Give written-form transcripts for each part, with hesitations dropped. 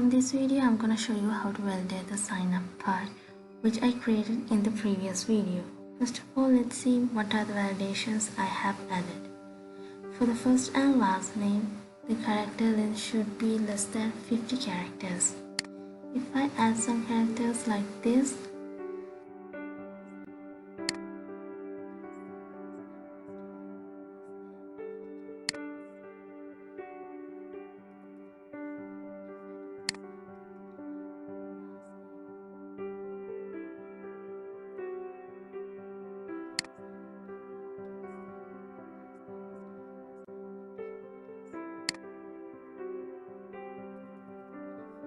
From this video, I'm gonna show you how to validate the sign up part, which I created in the previous video. First of all, let's see what are the validations I have added. For the first and last name, the character length should be less than 50 characters. If I add some characters like this,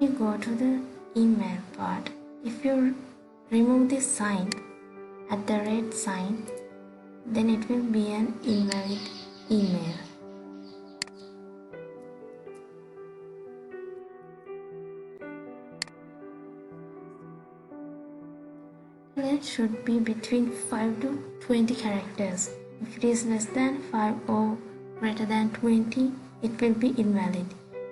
you go to the email part. If you remove this sign at the red sign, then it will be an invalid email. Length should be between 5 to 20 characters. If it is less than 5 or greater than 20, it will be invalid.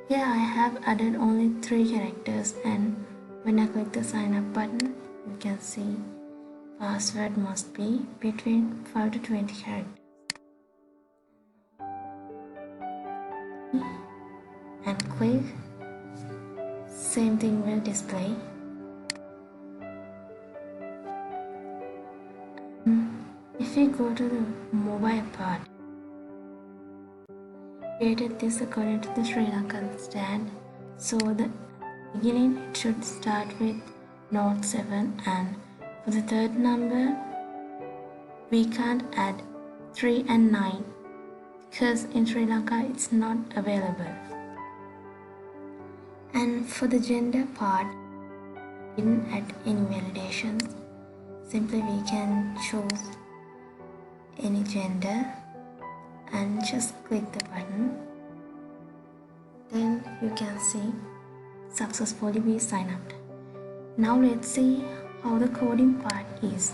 Here I have added only 3 characters, and when I click the sign up button, you can see password must be between 5 to 20 characters. And click, same thing will display. If you go to the mobile part, created this according to the Sri Lankan stand. So the beginning it should start with Note 7, and for the third number we can't add 3 and 9 because in Sri Lanka it's not available. And for the gender part, didn't add any validations. Simply we can choose any gender and just click the button. Then you can see successfully we sign up. Now let's see how the coding part is.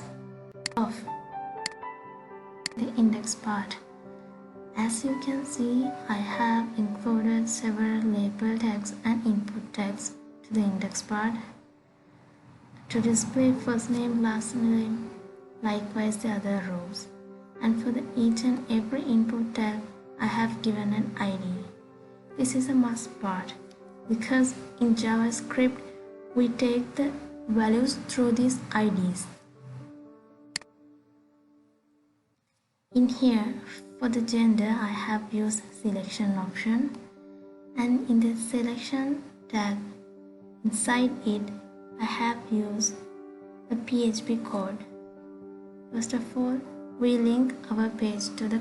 Of the index part, as you can see, I have included several label tags and input tags to the index part to display first name, last name, likewise the other rows. And for the each and every input tag, I have given an ID. This is a must part because in JavaScript, we take the values through these IDs. In here, for the gender, I have used selection option, and in the selection tag, inside it, I have used the PHP code. First of all, we link our page to the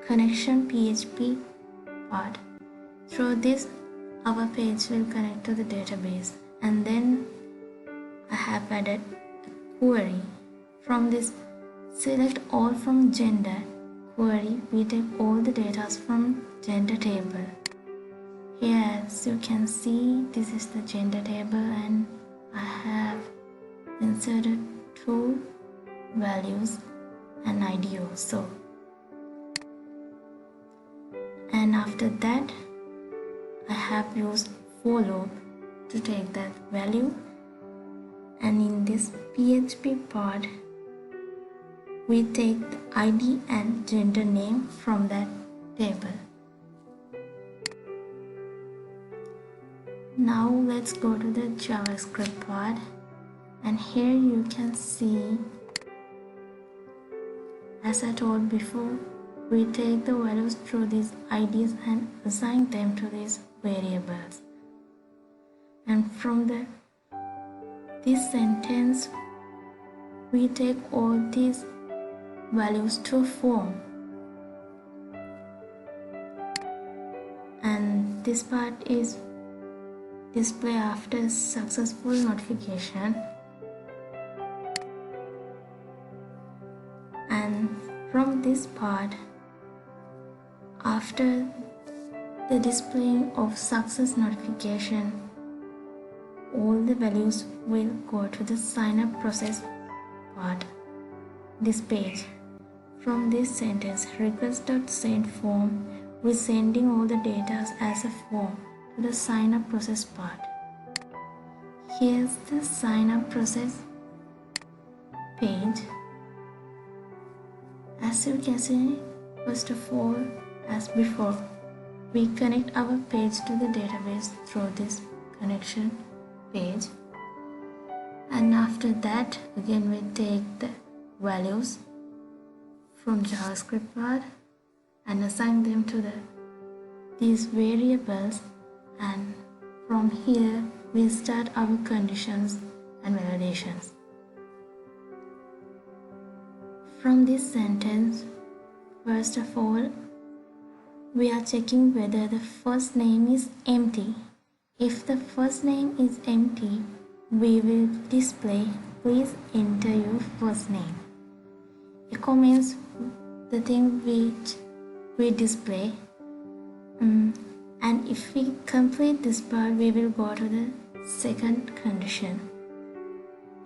connection PHP part. Through this, our page will connect to the database, and then I have added a query. From this, select all from gender query. We take all the data from gender table. Here, as you can see, this is the gender table, and I have inserted 2 values and ID also. And after that, I have used for loop to take that value, and in this PHP part, we take the ID and gender name from that table. Now let's go to the JavaScript part, and here you can see, as I told before, we take the values through these IDs and assign them to these variables. And from this sentence, we take all these values to a form. And this part is display after successful notification. And from this part, after the displaying of success notification, all the values will go to the sign up process part, this page. From this sentence, request.send form, we're sending all the data as a form, to the sign up process part. Here's the sign up process page. As you can see, first of all, as before, we connect our page to the database through this connection page, and after that again we take the values from JavaScript part and assign them to these variables, and from here we start our conditions and validations. From this sentence, first of all, we are checking whether the first name is empty. If the first name is empty, we will display please enter your first name. Echo means the thing which we display, and if we complete this part, we will go to the second condition.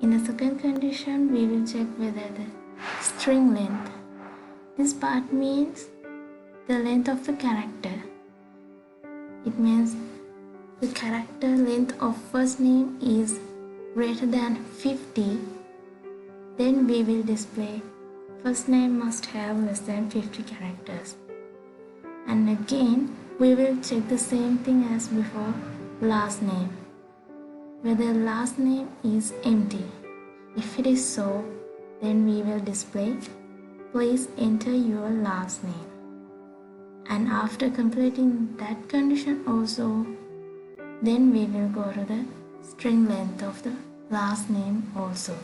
In the second condition, we will check whether the string length. This part means the length of the character. It means the character length of first name is greater than 50, then we will display first name must have less than 50 characters. And again, we will check the same thing as before, last name, whether last name is empty. If it is so, then we will display please enter your last name. And after completing that condition also, then we will go to the string length of the last name also.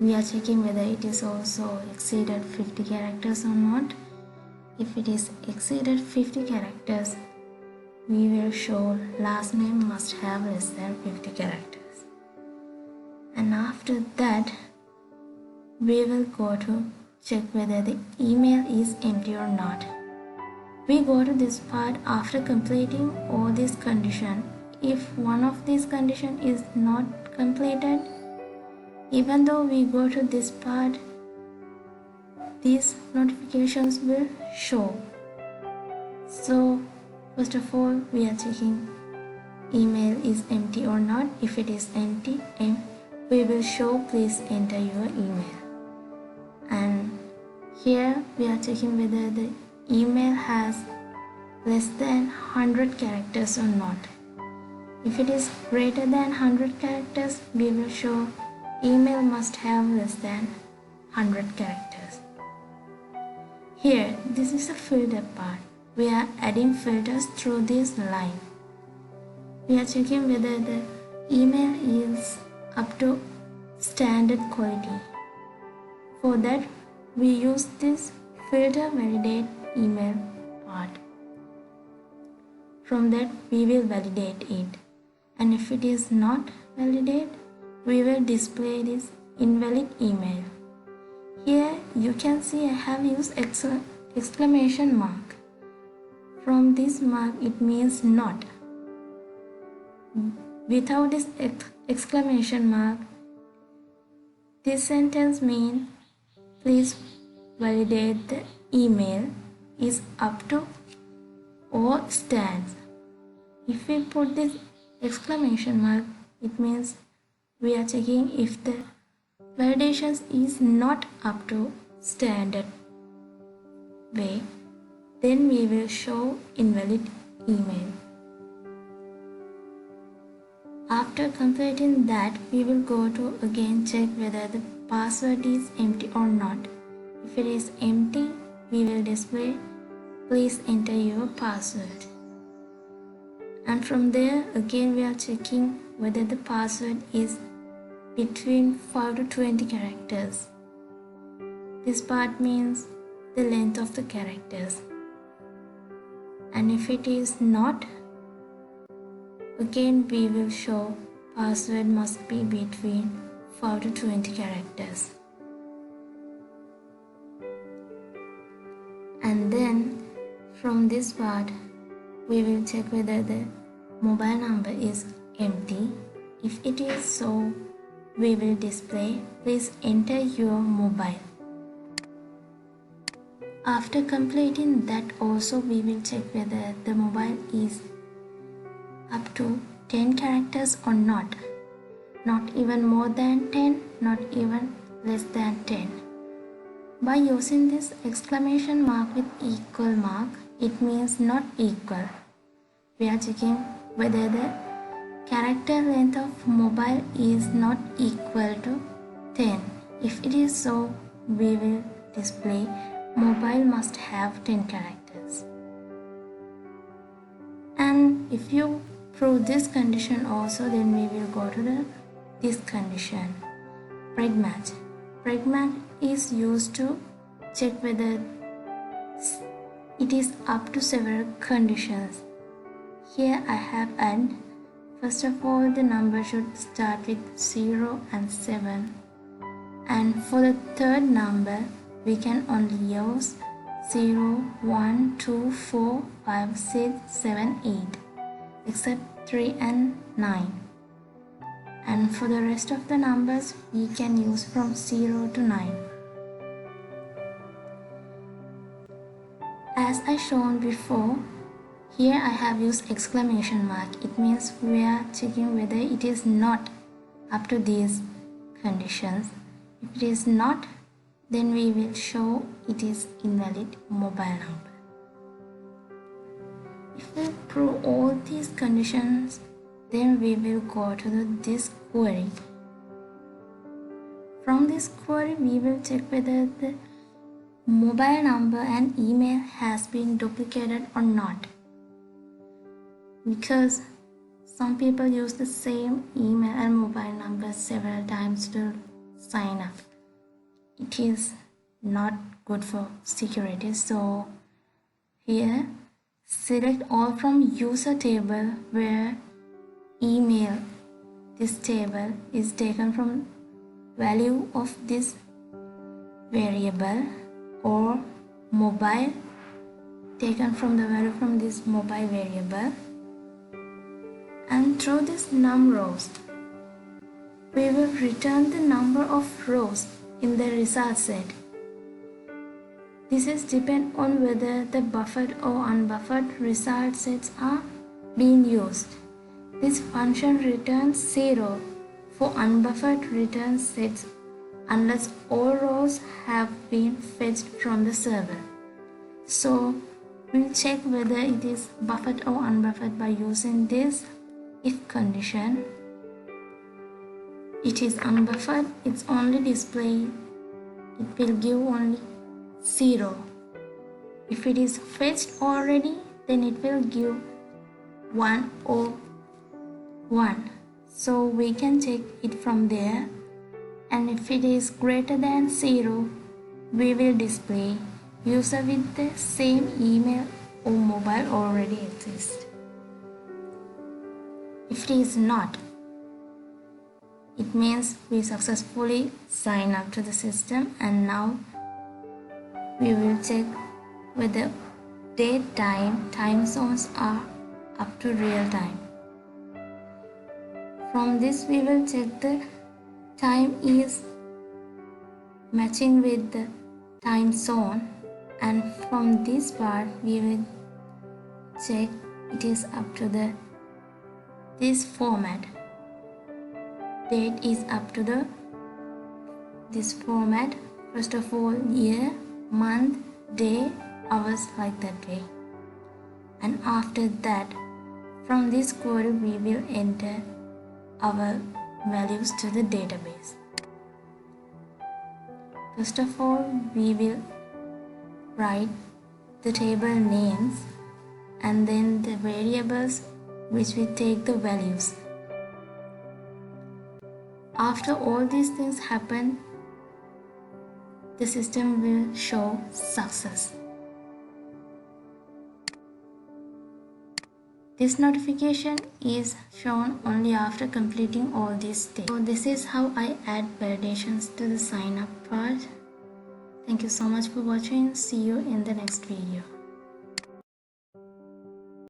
We are checking whether it is also exceeded 50 characters or not. If it is exceeded 50 characters, we will show last name must have less than 50 characters. And after that, we will go to check whether the email is empty or not. We go to this part after completing all these conditions. If one of these conditions is not completed, even though we go to this part, these notifications will show. So first of all, we are checking email is empty or not. If it is empty, we will show please enter your email. And here we are checking whether the email has less than 100 characters or not. If it is greater than 100 characters, we will show email must have less than 100 characters. Here, this is the filter part. We are adding filters through this line. We are checking whether the email is up to standard quality. For that, we use this filter validate email part. From that, we will validate it. And if it is not validate, we will display this invalid email. Here you can see I have used exclamation mark. From this mark, it means not. Without this exclamation mark, this sentence means please validate the email is up to or stands. If we put this exclamation mark, it means we are checking if the validations is not up to standard way, then we will show invalid email. After completing that, we will go to again check whether the password is empty or not. If it is empty, we will display please enter your password. And from there again we are checking whether the password is between 5 to 20 characters. This part means the length of the characters. And if it is not, again we will show password must be between 5 to 20 characters. And then from this part, we will check whether the mobile number is empty. If it is so, we will display please enter your mobile. After completing that also, we will check whether the mobile is up to 10 characters or not. Not even more than 10, not even less than 10. By using this exclamation mark with equal mark, it means not equal. We are checking whether the character length of mobile is not equal to 10. If it is so, we will display mobile must have 10 characters. And if you prove this condition also, then we will go to this condition, preg match. Preg match is used to check whether it is up to several conditions. Here I have add. First of all, the number should start with 0 and 7. And for the third number, we can only use 0, 1, 2, 4, 5, 6, 7, 8, except 3 and 9. And for the rest of the numbers, we can use from 0 to 9. As I shown before, here I have used exclamation mark. It means we are checking whether it is not up to these conditions. If it is not, then we will show it is invalid mobile number. If we prove all these conditions, then we will go to this query. From this query, we will check whether the mobile number and email has been duplicated or not. Because some people use the same email and mobile number several times to sign up. It is not good for security. So here, select all from user table where email, this table is taken from value of this variable, or mobile taken from the value from this mobile variable. And through this num rows, we will return the number of rows in the result set. This is depend on whether the buffered or unbuffered result sets are being used. This function returns 0 for unbuffered return sets unless all rows have been fetched from the server. So we'll check whether it is buffered or unbuffered by using this if condition. It is unbuffered, it's only display, it will give only 0. If it is fetched already, then it will give 1 or 1. So we can check it from there. And if it is greater than 0, we will display user with the same email or mobile already exists. If it is not, it means we successfully sign up to the system, and now we will check whether date time zones are up to real time. From this we will check the time is matching with the time zone, and from this part we will check it is up to this format. Date is up to this format. First of all, year, month, day, hours, like that way. And after that, from this query we will enter our values to the database. First of all, we will write the table names and then the variables which we take the values. After all these things happen, the system will show success. This notification is shown only after completing all these steps. So this is how I add validations to the sign up part. Thank you so much for watching. See you in the next video.